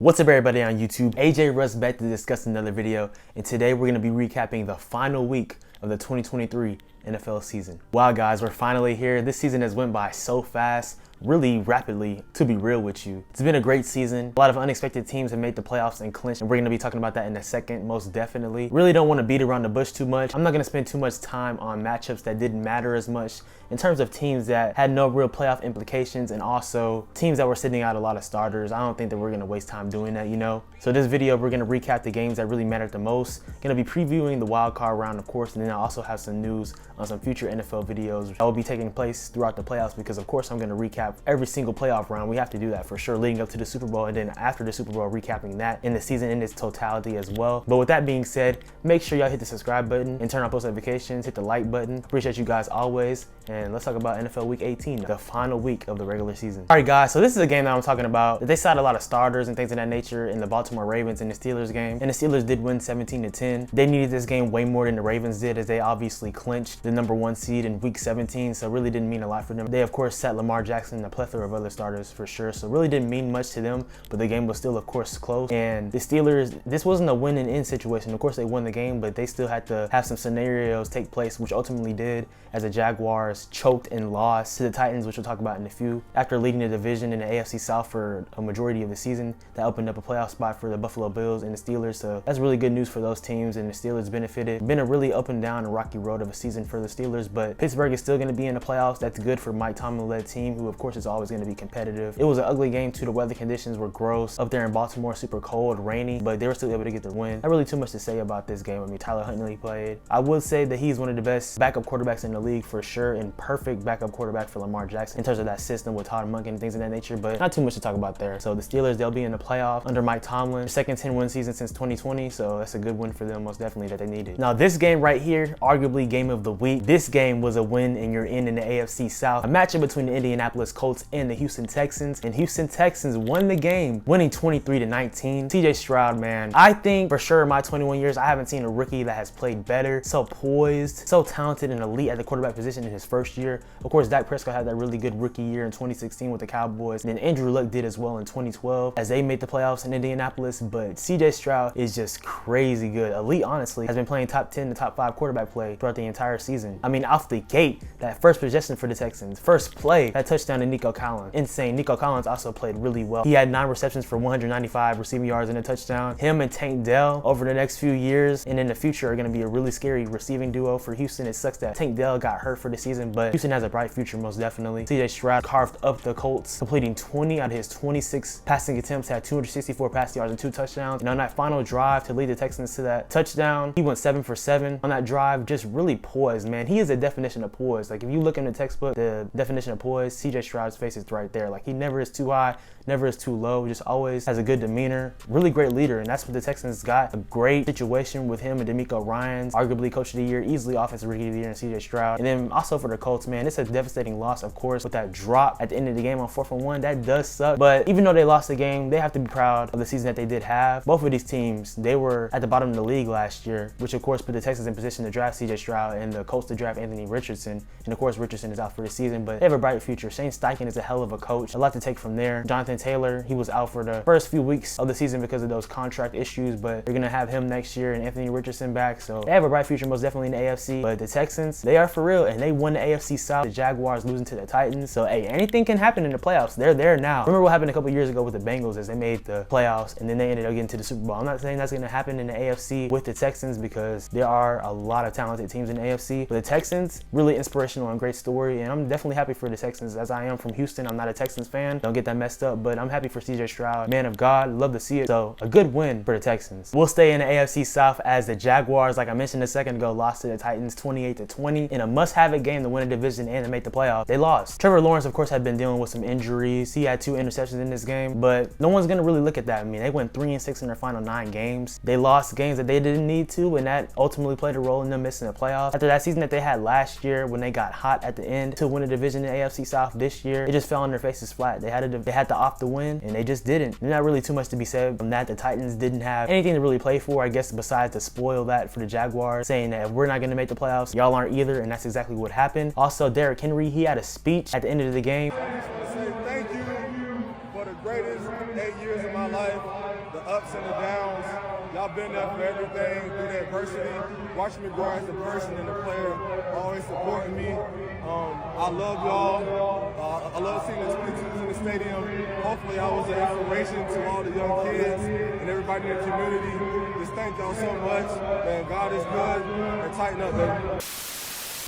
What's up everybody on YouTube? AJ Russ back to discuss another video, and today we're going to be recapping the final week of the 2023 NFL season. Wow guys, we're finally here. This season has went by so fast, really rapidly, to be real with you. It's been a great season. A lot of unexpected teams have made the playoffs and clinched, and we're going to be talking about that in a second, most definitely. Really don't want to beat around the bush too much. I'm not going to spend too much time on matchups that didn't matter as much in terms of teams that had no real playoff implications, and also teams that were sitting out a lot of starters. I don't think that we're going to waste time doing that, you know. So this video, we're going to recap the games that really mattered the most. Going to be previewing the wild card round, of course, and then I also have some news on some future NFL videos that will be taking place throughout the playoffs, because of course I'm going to recap every single playoff round. We have to do that for sure, leading up to the Super Bowl, and then after the Super Bowl, recapping that in the season in its totality as well. But with that being said, make sure y'all hit the subscribe button and turn on post notifications, hit the like button. Appreciate you guys always, and let's talk about NFL Week 18, the final week of the regular season. All right guys, so this is a game that I'm talking about. They sat a lot of starters and things of that nature in the Baltimore Ravens and the Steelers game, and the Steelers did win 17-10. They needed this game way more than the Ravens did, as they obviously clinched the #1 seed in week 17, so it really didn't mean a lot for them. They of course sat Lamar Jackson and a plethora of other starters for sure, so really didn't mean much to them, but the game was still of course close. And the Steelers, this wasn't a win and end situation. Of course they won the game, but they still had to have some scenarios take place, which ultimately did, as the Jaguars choked and lost to the Titans, which we'll talk about in a few. After leading the division in the AFC South for a majority of the season, that opened up a playoff spot for the Buffalo Bills and the Steelers, so that's really good news for those teams, and the Steelers benefited. Been a really up and down and rocky road of a season for the Steelers, but Pittsburgh is still going to be in the playoffs. That's good for Mike Tomlin-led team, who of course is always going to be competitive. It was an ugly game too. The weather conditions were gross up there in Baltimore, super cold, rainy, but they were still able to get the win. Not really too much to say about this game. I mean, Tyler Huntley played. I would say that he's one of the best backup quarterbacks in the league for sure, and perfect backup quarterback for Lamar Jackson in terms of that system with Todd Monken and things of that nature, but not too much to talk about there. So the Steelers, they'll be in the playoff under Mike Tomlin, second 10-win season since 2020, so that's a good win for them, most definitely, that they needed. Now this game right here, arguably game of the week. This game was a win and you're in the AFC South. A matchup between the Indianapolis Colts and the Houston Texans, and Houston Texans won the game, winning 23-19. CJ Stroud, man, I think for sure in my 21 years, I haven't seen a rookie that has played better, so poised, so talented and elite at the quarterback position in his first year. Of course, Dak Prescott had that really good rookie year in 2016 with the Cowboys, and then Andrew Luck did as well in 2012 as they made the playoffs in Indianapolis. But CJ Stroud is just crazy good. Elite, honestly, has been playing top 10 to top 5 quarterback play throughout the entire season. I mean, off the gate, that first possession for the Texans, first play, that touchdown to Nico Collins, insane. Nico Collins also played really well. He had 9 receptions for 195 receiving yards and a touchdown. Him and Tank Dell over the next few years and in the future are going to be a really scary receiving duo for Houston. It sucks that Tank Dell got hurt for the season, but Houston has a bright future, most definitely. CJ Stroud carved up the Colts, completing 20 out of his 26 passing attempts, had 264 passing yards and 2 touchdowns. And on that final drive to lead the Texans to that touchdown, he went 7 for 7 on that drive. Just really poised, man. He is a definition of poise. Like if you look in the textbook, the definition of poise, CJ Stroud's face is right there. Like he never is too high, never is too low, just always has a good demeanor. Really great leader, and that's what the Texans got. A great situation with him and DeMeco Ryans, arguably coach of the year, easily offensive rookie of the year in CJ Stroud. And then also for the Colts, man, it's a devastating loss, of course, with that drop at the end of the game on 4th and 1. That does suck, but even though they lost the game, they have to be proud of the season that they did have. Both of these teams, they were at the bottom of the league last year, which of course put the Texans in position to draft CJ Stroud and the Colts to draft Anthony Richardson. And of course Richardson is out for the season, but they have a bright future. Shane Steichen is a hell of a coach. A lot to take from there. Jonathan Taylor, he was out for the first few weeks of the season because of those contract issues, but they're gonna have him next year and Anthony Richardson back, so they have a bright future, most definitely in the AFC. But the Texans, they are for real, and they won the AFC South. The Jaguars losing to the Titans, so hey, anything can happen in the playoffs. They're there now. Remember what happened a couple years ago with the Bengals, as they made the playoffs and then they ended up getting to the Super Bowl. I'm not saying that's gonna happen in the AFC with the Texans, because there are a lot of talented teams in the AFC, but the Texans, really inspirational and great story, and I'm definitely happy for the Texans, as I am from Houston. I'm not a Texans fan, don't get that messed up, but I'm happy for CJ Stroud, man of God, love to see it. So a good win for the Texans. We'll stay in the AFC South, as the Jaguars, like I mentioned a second ago, lost to the Titans 28-20 in a must-have-it game to win a division and to make the playoffs. They lost. Trevor Lawrence, of course, had been dealing with some injuries. He had 2 interceptions in this game, but no one's gonna really look at that. I mean, they went 3-6 in their final 9 games. They lost games that they didn't need to, and that ultimately played a role in them missing the playoffs. After that season that they had last year, when they got hot at the end to win a division in the AFC South this year, it just fell on their faces flat. They had to opt to win, and they just didn't. There's not really too much to be said from that. The Titans didn't have anything to really play for, I guess, besides to spoil that for the Jaguars, saying that if we're not gonna make the playoffs, y'all aren't either, and that's exactly what happened. Also, Derrick Henry, he had a speech at the end of the game. I just want to say thank you for the greatest 8 years of my life. the ups and the downs. Y'all been there for everything through the adversity. Watching me grow as a person and a player, always supporting me. I love y'all. I love seeing the 22s in the stadium. Hopefully I was an inspiration to all the young kids and everybody in the community. Just thank y'all so much. Man, God is good. And tighten up, baby.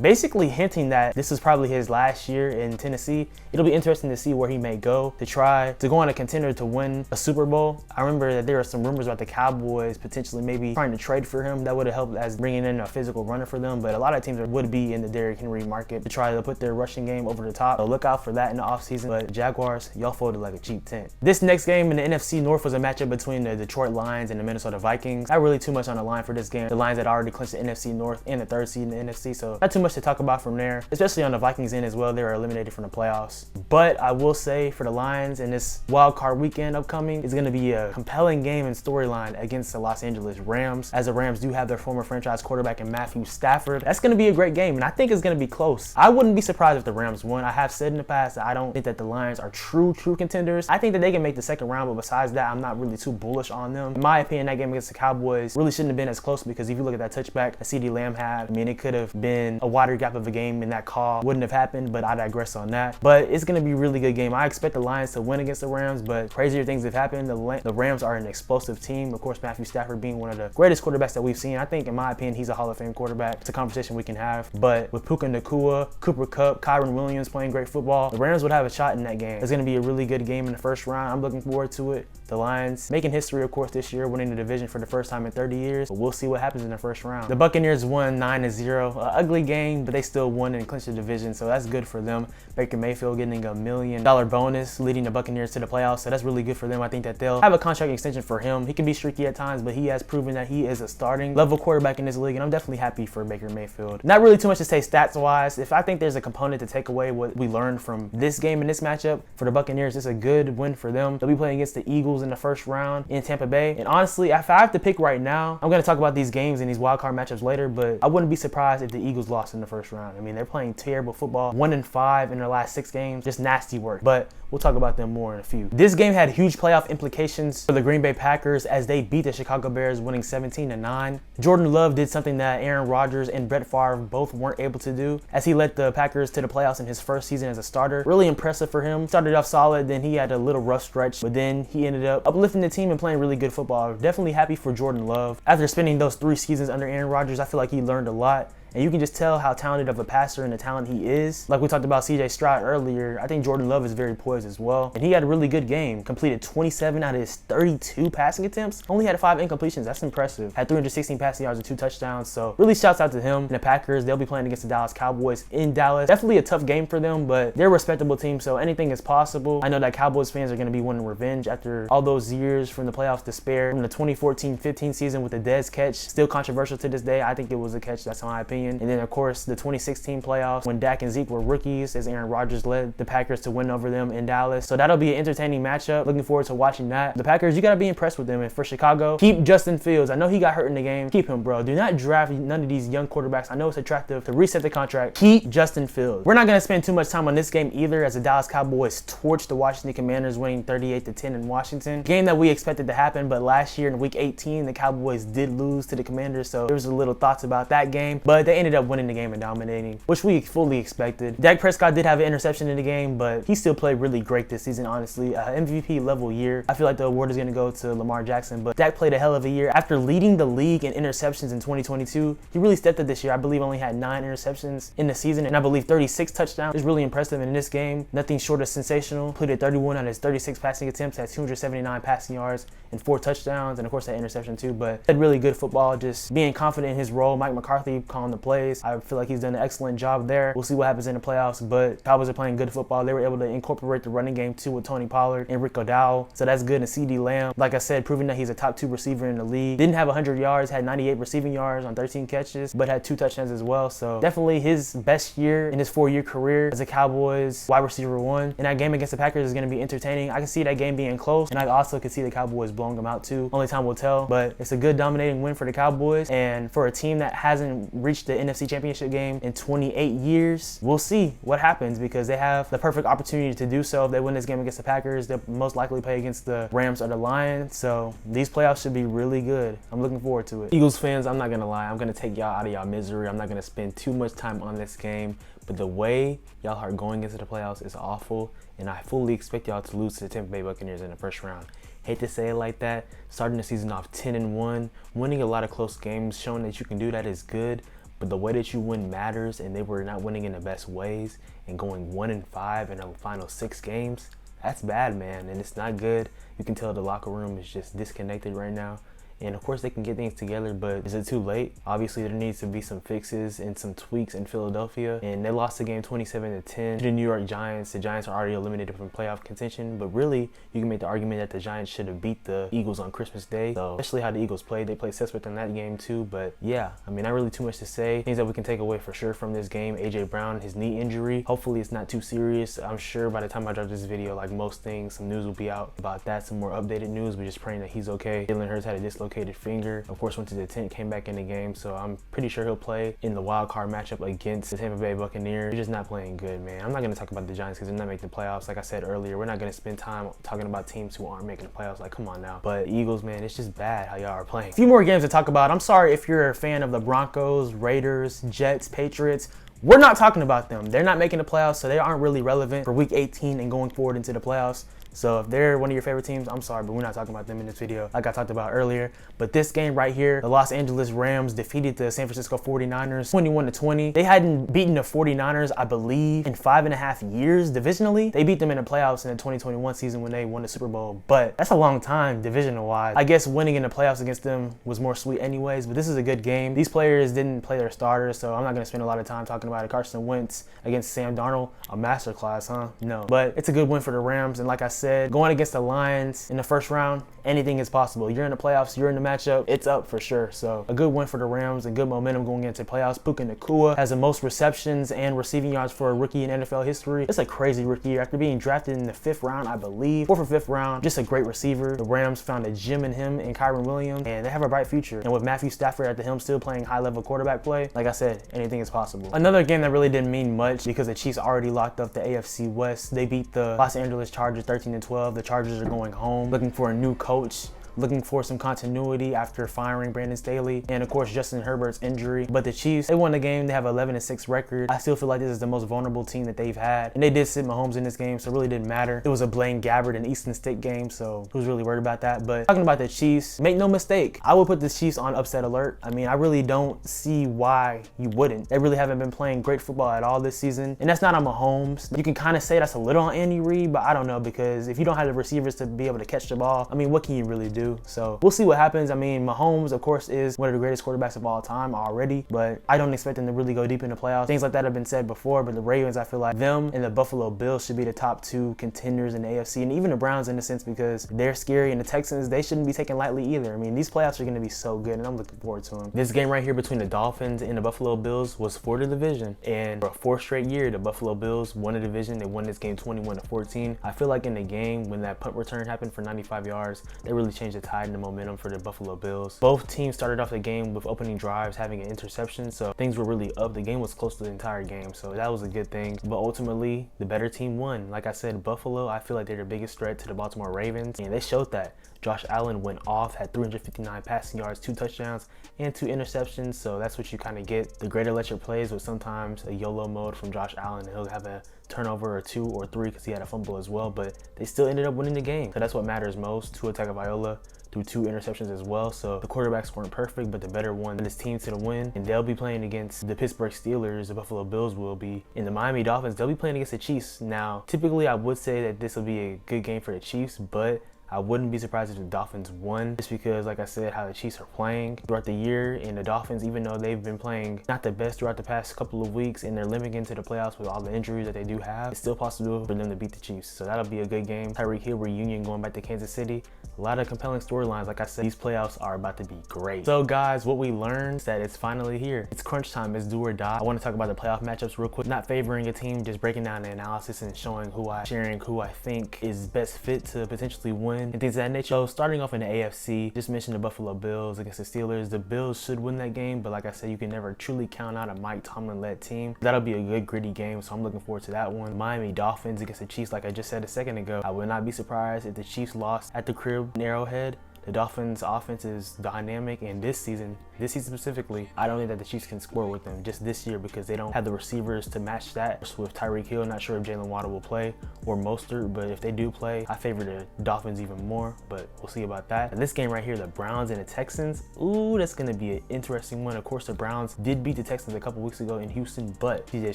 Basically hinting that this is probably his last year in Tennessee. It'll be interesting to see where he may go to try to go on a contender to win a Super Bowl. I remember that there are some rumors about the Cowboys potentially maybe trying to trade for him. That would have helped as bringing in a physical runner for them, but a lot of teams would be in the Derrick Henry market to try to put their rushing game over the top. So look out for that in the offseason. But Jaguars, y'all folded like a cheap tent. This next game in the NFC North was a matchup between the Detroit Lions and the Minnesota Vikings. Not really too much on the line for this game. The Lions had already clinched the NFC North and the 3rd seed in the NFC, so not too much to talk about from there, especially on the Vikings end as well. They were eliminated from the playoffs. But I will say for the Lions in this wild card weekend upcoming, it's going to be a compelling game and storyline against the Los Angeles Rams, as the Rams do have their former franchise quarterback in Matthew Stafford. That's going to be a great game, and I think it's going to be close. I wouldn't be surprised if the Rams won. I have said in the past that I don't think that the Lions are true contenders. I think that they can make the second round, but besides that, I'm not really too bullish on them. In my opinion, that game against the Cowboys really shouldn't have been as close, because if you look at that touchback that CeeDee Lamb had, I mean, it could have been a wider gap of a game, and that call wouldn't have happened, but I digress on that. But it's going to be a really good game. I expect the Lions to win against the Rams, but crazier things have happened. The Rams are an explosive team. Of course, Matthew Stafford being one of the greatest quarterbacks that we've seen. I think, in my opinion, he's a Hall of Fame quarterback. It's a conversation we can have. But with Puka Nacua, Cooper Kupp, Kyron Williams playing great football, the Rams would have a shot in that game. It's going to be a really good game in the first round. I'm looking forward to it. The Lions making history, of course, this year, winning the division for the first time in 30 years. But we'll see what happens in the first round. The Buccaneers won 9-0. Ugly game, but they still won and clinched the division, so that's good for them. Baker Mayfield getting $1 million bonus, leading the Buccaneers to the playoffs, so that's really good for them. I think that they'll have a contract extension for him. He can be streaky at times, but he has proven that he is a starting level quarterback in this league, and I'm definitely happy for Baker Mayfield. Not really too much to say stats-wise. If I think there's a component to take away what we learned from this game and this matchup, for the Buccaneers, it's a good win for them. They'll be playing against the Eagles in the first round in Tampa Bay, and honestly, if I have to pick right now, I'm going to talk about these games and these wildcard matchups later, but I wouldn't be surprised if the Eagles lost in the first round. I mean, they're playing terrible football, 1-5 in their last 6 games, just nasty work, but we'll talk about them more in a few. This game had huge playoff implications for the Green Bay Packers as they beat the Chicago Bears, winning 17-9. Jordan Love did something that Aaron Rodgers and Brett Favre both weren't able to do, as he led the Packers to the playoffs in his first season as a starter. Really impressive for him. Started off solid, then he had a little rough stretch, but then he ended up uplifting the team and playing really good football. Definitely happy for Jordan Love. After spending those 3 seasons under Aaron Rodgers, I feel like he learned a lot. And you can just tell how talented of a passer and the talent he is. Like we talked about C.J. Stroud earlier, I think Jordan Love is very poised as well. And he had a really good game. Completed 27 out of his 32 passing attempts. Only had 5 incompletions. That's impressive. Had 316 passing yards and 2 touchdowns. So really shouts out to him and the Packers. They'll be playing against the Dallas Cowboys in Dallas. Definitely a tough game for them, but they're a respectable team, so anything is possible. I know that Cowboys fans are going to be wanting revenge after all those years from the playoffs despair. From the 2014-15 season with the Dez catch. Still controversial to this day. I think it was a catch. That's my opinion. And then, of course, the 2016 playoffs when Dak and Zeke were rookies, as Aaron Rodgers led the Packers to win over them in Dallas. So that'll be an entertaining matchup. Looking forward to watching that. The Packers, you got to be impressed with them. And for Chicago, keep Justin Fields. I know he got hurt in the game. Keep him, bro. Do not draft none of these young quarterbacks. I know it's attractive to reset the contract. Keep Justin Fields. We're not going to spend too much time on this game either, as the Dallas Cowboys torched the Washington Commanders, winning 38-10 in Washington. Game that we expected to happen, but last year in week 18, the Cowboys did lose to the Commanders, so there was a little thoughts about that game, but they ended up winning the game and dominating, which we fully expected. Dak Prescott did have an interception in the game, but he still played really great this season, honestly. MVP level year. I feel like the award is going to go to Lamar Jackson, but Dak played a hell of a year. After leading the league in interceptions in 2022, he really stepped up this year. I believe only had 9 interceptions in the season, and I believe 36 touchdowns. It's really impressive in this game. Nothing short of sensational. Completed 31 out of his 36 passing attempts, had 279 passing yards and 4 touchdowns, and of course that interception too, but had really good football, just being confident in his role. Mike McCarthy calling the plays. I feel like he's done an excellent job there. We'll see what happens in the playoffs, but Cowboys are playing good football. They were able to incorporate the running game too with Tony Pollard and Rick O'Dowd, so that's good. And CeeDee Lamb, like I said, proving that he's a top 2 receiver in the league. Didn't have 100 yards, had 98 receiving yards on 13 catches, but had 2 touchdowns as well, so definitely his best year in his 4-year career as a Cowboys wide receiver 1. And that game against the Packers is going to be entertaining. I can see that game being close, and I also can see the Cowboys blowing them out too. Only time will tell, but it's a good dominating win for the Cowboys, and for a team that hasn't reached the NFC Championship game in 28 years. We'll see what happens because they have the perfect opportunity to do so. If they win this game against the Packers, they'll most likely play against the Rams or the Lions. So these playoffs should be really good. I'm looking forward to it. Eagles fans, I'm not gonna lie, I'm gonna take y'all out of y'all misery. I'm not gonna spend too much time on this game, but the way y'all are going into the playoffs is awful, and I fully expect y'all to lose to the Tampa Bay Buccaneers in the first round. Hate to say it like that, starting the season off 10-1, winning a lot of close games, showing that you can do that is good, but the way that you win matters, and they were not winning in the best ways, and going 1-5 in the final 6 games, that's bad, man, and it's not good. You can tell the locker room is just disconnected right now. And of course they can get things together, but is it too late? Obviously there needs to be some fixes and some tweaks in Philadelphia. And they lost the game 27-10 to the New York Giants. The Giants are already eliminated from playoff contention, but really you can make the argument that the Giants should have beat the Eagles on Christmas Day. So especially how the Eagles played. They played suspect in that game too, but yeah, I mean, not really too much to say. Things that we can take away for sure from this game: AJ Brown, his knee injury. Hopefully it's not too serious. I'm sure by the time I drop this video, like most things, some news will be out about that, some more updated news. We're just praying that he's okay. Jalen Hurts had a dislocated finger. Of course, went to the tent, came back in the game, so I'm pretty sure he'll play in the wild card matchup against the Tampa Bay Buccaneers. They're just not playing good, man. I'm not going to talk about the Giants because they're not making the playoffs. Like I said earlier, we're not going to spend time talking about teams who aren't making the playoffs. Like, come on now. But Eagles, man, it's just bad how y'all are playing. A few more games to talk about. I'm sorry if you're a fan of the Broncos, Raiders, Jets, Patriots. We're not talking about them. They're not making the playoffs, so they aren't really relevant for week 18 and going forward into the playoffs. So if they're one of your favorite teams, I'm sorry, but we're not talking about them in this video like I talked about earlier. But this game right here, the Los Angeles Rams defeated the San Francisco 49ers 21-20. They hadn't beaten the 49ers, I believe, in 5.5 years divisionally. They beat them in the playoffs in the 2021 season when they won the Super Bowl, but that's a long time divisional-wise. I guess winning in the playoffs against them was more sweet anyways, but this is a good game. These players didn't play their starters, so I'm not going to spend a lot of time talking about it. Carson Wentz against Sam Darnold, a masterclass, huh? No. But it's a good win for the Rams, and like I said, going against the Lions in the first round, anything is possible. You're in the playoffs, you're in the matchup, it's up for sure. So a good win for the Rams and good momentum going into playoffs. Puka Nacua has the most receptions and receiving yards for a rookie in NFL history. It's a crazy rookie year after being drafted in the 5th round, I believe. 4th or 5th round, just a great receiver. The Rams found a gem in him and Kyron Williams, and they have a bright future. And with Matthew Stafford at the helm still playing high-level quarterback play, like I said, anything is possible. Another game that really didn't mean much because the Chiefs already locked up the AFC West. They beat the Los Angeles Chargers 13-12. The Chargers are going home, looking for a new coach, looking for some continuity after firing Brandon Staley and of course Justin Herbert's injury. But the Chiefs, they won the game. They have an 11-6 record. I still feel like this is the most vulnerable team that they've had, and they did sit Mahomes in this game, so it really didn't matter. It was a Blaine Gabbert and Easton Stick game, so who's really worried about that? But talking about the Chiefs, make no mistake, I would put the Chiefs on upset alert. I mean, I really don't see why you wouldn't. They really haven't been playing great football at all this season, and that's not on Mahomes. You can kind of say that's a little on Andy Reid, but I don't know, because if you don't have the receivers to be able to catch the ball, I mean, what can you really do? So we'll see what happens. I mean, Mahomes, of course, is one of the greatest quarterbacks of all time already, but I don't expect them to really go deep in the playoffs. Things like that have been said before, but the Ravens, I feel like them and the Buffalo Bills should be the top 2 contenders in the AFC, and even the Browns in a sense, because they're scary, and the Texans, they shouldn't be taken lightly either. I mean, these playoffs are going to be so good, and I'm looking forward to them. This game right here between the Dolphins and the Buffalo Bills was for the division, and for a 4th straight year, the Buffalo Bills won the division. They won this game 21-14. I feel like in the game, when that punt return happened for 95 yards, they really changed the tide and the momentum for the Buffalo Bills. Both teams started off the game with opening drives having an interception, so things were really up. The game was close to the entire game, so that was a good thing. But ultimately, the better team won. Like I said, Buffalo, I feel like they're the biggest threat to the Baltimore Ravens, and they showed that. Josh Allen went off, had 359 passing yards, 2 touchdowns, and 2 interceptions, so that's what you kind of get. The great electric plays with sometimes a YOLO mode from Josh Allen. He'll have a turnover or 2 or 3 because he had a fumble as well, but they still ended up winning the game. So that's what matters most. Tua Tagovailoa threw 2 interceptions as well, so the quarterbacks weren't perfect, but the better one led his team to the win, and they'll be playing against the Pittsburgh Steelers. The Buffalo Bills will be, and the Miami Dolphins, they'll be playing against the Chiefs. Now, typically I would say that this will be a good game for the Chiefs, but I wouldn't be surprised if the Dolphins won, just because, like I said, how the Chiefs are playing throughout the year, and the Dolphins, even though they've been playing not the best throughout the past couple of weeks and they're limping into the playoffs with all the injuries that they do have, it's still possible for them to beat the Chiefs. So that'll be a good game. Tyreek Hill reunion going back to Kansas City. A lot of compelling storylines. Like I said, these playoffs are about to be great. So guys, what we learned is that it's finally here. It's crunch time. It's do or die. I want to talk about the playoff matchups real quick. Not favoring a team, just breaking down the analysis and sharing who I think is best fit to potentially win win, and things of that nature. So starting off in the AFC, just mentioned the Buffalo Bills against the Steelers. The Bills should win that game, but like I said, you can never truly count out a Mike Tomlin-led team. That'll be a good gritty game, so I'm looking forward to that one. Miami Dolphins against the Chiefs, like I just said a second ago. I would not be surprised if the Chiefs lost at the crib in Arrowhead. The Dolphins' offense is dynamic, and this season specifically, I don't think that the Chiefs can score with them just this year because they don't have the receivers to match that. With Tyreek Hill, not sure if Jalen Waddle will play or Mostert, but if they do play, I favor the Dolphins even more, but we'll see about that. And this game right here, the Browns and the Texans, ooh, that's gonna be an interesting one. Of course, the Browns did beat the Texans a couple weeks ago in Houston, but CJ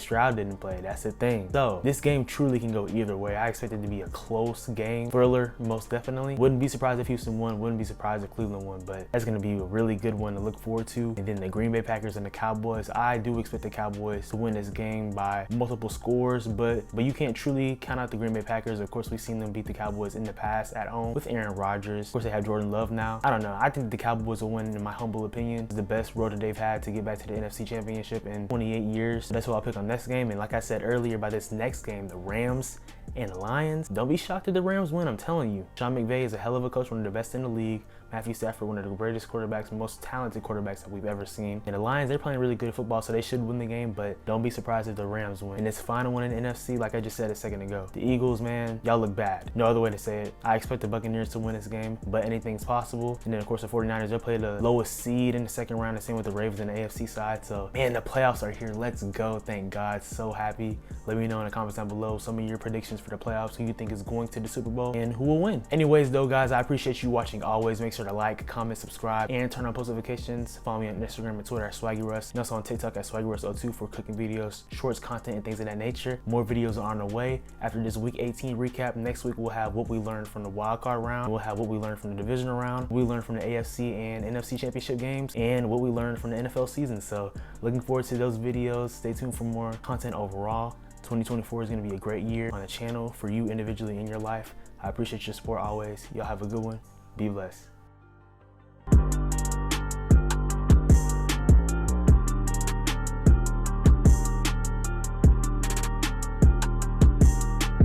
Stroud didn't play. That's the thing. So this game truly can go either way. I expect it to be a close game. Thriller, most definitely. Wouldn't be surprised if Houston won, wouldn't be surprised if Cleveland won, but that's gonna be a really good one to look forward to. And then the Green Bay Packers and the Cowboys, I do expect the Cowboys to win this game by multiple scores, but you can't truly count out the Green Bay Packers. Of course, we've seen them beat the Cowboys in the past at home with Aaron Rodgers. Of course, they have Jordan Love now. I don't know. I think the Cowboys will win, in my humble opinion. It's the best road that they've had to get back to the NFC Championship in 28 years. So that's what I'll pick on next game. And like I said earlier, by this next game, the Rams and the Lions, don't be shocked if the Rams win, I'm telling you. Sean McVay is a hell of a coach, one of the best in the league. Matthew Stafford, one of the greatest quarterbacks, most talented quarterbacks that we've ever seen. And the Lions, they're playing really good football, so they should win the game, but don't be surprised if the Rams win. And this final one in the NFC, like I just said a second ago, the Eagles, man, y'all look bad. No other way to say it. I expect the Buccaneers to win this game, but anything's possible. And then, of course, the 49ers, they'll play the lowest seed in the second round, the same with the Ravens in the AFC side. So, man, the playoffs are here. Let's go. Thank God. So happy. Let me know in the comments down below some of your predictions for the playoffs, who you think is going to the Super Bowl, and who will win. Anyways, though, guys, I appreciate you watching always. Make sure to like, comment, subscribe, and turn on post notifications. Follow me on Instagram and Twitter at SwaggyRuss, and also on TikTok at SwaggyRuss02 for cooking videos, shorts, content, and things of that nature. More videos are on the way. After this Week 18 recap, next week we'll have what we learned from the wildcard round, we'll have what we learned from the divisional round, what we learned from the AFC and NFC championship games, and what we learned from the NFL season. So looking forward to those videos. Stay tuned for more content overall. 2024 is going to be a great year on the channel for you individually in your life. I appreciate your support always. Y'all have a good one. Be blessed.